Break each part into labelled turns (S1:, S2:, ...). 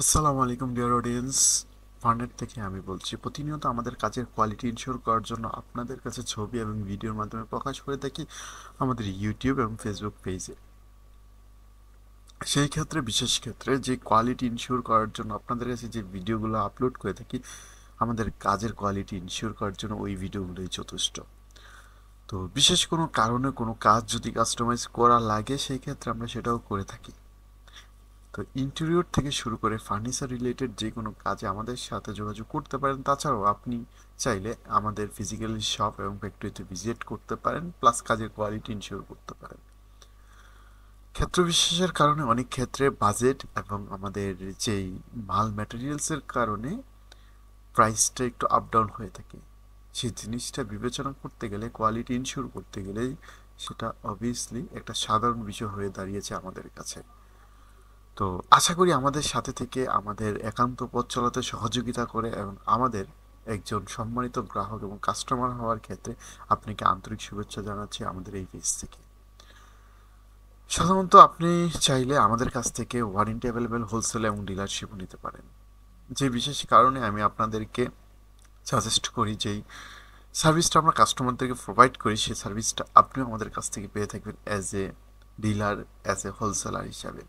S1: আসসালামু আলাইকুম dear audience. Funded থেকে আমি বলছি, প্রতিনিয়ত আমাদের কাজের কোয়ালিটি ইনশিওর করার জন্য আপনাদের কাছে ছবি এবং ভিডিওর মাধ্যমে প্রকাশ করে থাকি আমাদের ইউটিউব এবং ফেসবুক পেজে। সেই ক্ষেত্রে বিশেষ ক্ষেত্রে যে কোয়ালিটি ইনশিওর করার জন্য আপনাদের কাছে যে ভিডিওগুলো আপলোড করে থাকি, আমাদের কাজের কোয়ালিটি ইনশিওর করার জন্য ওই ভিডিওগুলোই যথেষ্ট। তো বিশেষ কোনো কারণে কোনো কাজ যদি কাস্টমাইজ করা লাগে, সেই ক্ষেত্রে আমরা সেটাও করে থাকি। তো ইন্টেরিয়র থেকে শুরু করে ফার্নিচার রিলেটেড যে কোনো কাজে আমাদের সাথে যোগাযোগ করতে পারেন। তাছাড়াও আপনি চাইলে আমাদের ফিজিক্যালি শপ এবং ফ্যাক্টরিতে ভিজিট করতে পারেন, প্লাস কাজের কোয়ালিটি ইনশিওর করতে পারেন। ক্ষেত্র বিশেষের কারণে অনেক ক্ষেত্রে বাজেট এবং আমাদের যেই মাল ম্যাটেরিয়ালসের কারণে প্রাইসটা একটু আপ ডাউন হয়ে থাকে। সেই জিনিসটা বিবেচনা করতে গেলে, কোয়ালিটি ইনশিওর করতে গেলে, সেটা অবভিয়াসলি একটা সাধারণ বিষয় হয়ে দাঁড়িয়েছে আমাদের কাছে। তো আশা করি আমাদের সাথে থেকে আমাদের একান্ত পথ চলাতে সহযোগিতা করে এবং আমাদের একজন সম্মানিত গ্রাহক এবং কাস্টমার হওয়ার ক্ষেত্রে আপনাকে আন্তরিক শুভেচ্ছা জানাচ্ছি আমাদের এই পেজ থেকে। সাধারণত আপনি চাইলে আমাদের কাছ থেকে ওয়ারেন্টি অ্যাভেলেবেল হোলসেল এবং ডিলারশিপও নিতে পারেন। যে বিশেষ কারণে আমি আপনাদেরকে সাজেস্ট করি যেই সার্ভিসটা আমরা কাস্টমারদেরকে প্রোভাইড করি, সেই সার্ভিসটা আপনিও আমাদের কাছ থেকে পেয়ে থাকবেন as a dealer, as a wholesaler হিসাবে।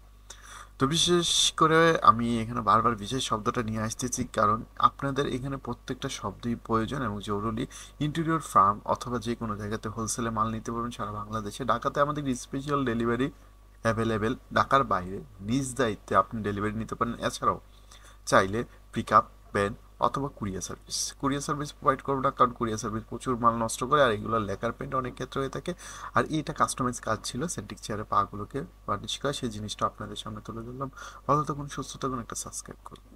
S1: তো বিশেষ করে আমি এখানে বারবার বিশেষ শব্দটা নিয়ে আসতেছি, কারণ আপনাদের এখানে প্রত্যেকটা শব্দই প্রয়োজন এবং জরুরি। ইন্টেরিয়র ফার্ম অথবা যে কোনো জায়গাতে হোলসেলে মাল নিতে পারবেন সারা বাংলাদেশে। ঢাকাতে আমাদের স্পেশাল ডেলিভারি অ্যাভেলেবেল। ঢাকার বাইরে নিজ দায়িত্বে আপনি ডেলিভারি নিতে পারেন। এছাড়াও চাইলে পিক আপ, ভ্যান অথবা কুরিয়ার সার্ভিস প্রোভাইড করবো না, কারণ কুরিয়ার সার্ভিস প্রচুর মাল নষ্ট করে আর এগুলো লেকার পেন্ট অনেক ক্ষেত্রে হয়ে থাকে। আর এইটা কাস্টমাইজ কাজ ছিল, সেন্টিক চেয়ারে পাগুলোকে বার্নিশ করা, সেই জিনিসটা আপনাদের সামনে তুলে ধরলাম। ভালো থাকুন, সুস্থ থাকুন, একটা সাবস্ক্রাইব করুন।